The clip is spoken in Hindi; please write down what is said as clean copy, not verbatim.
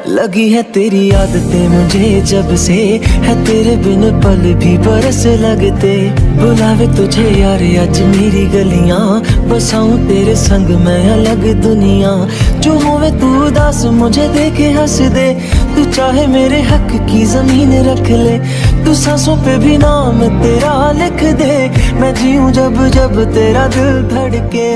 लगी है तेरी आदतें मुझे जब से, है तेरे बिन पल भी बरस लगते। बुलावे तुझे यार आज मेरी गलियां, बसाऊं तेरे संग मैं अलग दुनिया। जो होवे तू उदास मुझे देखे हंस दे, तू चाहे मेरे हक की जमीन रख ले। तू सांसों पे भी नाम तेरा लिख दे, मैं जीऊं जब जब तेरा दिल धड़के।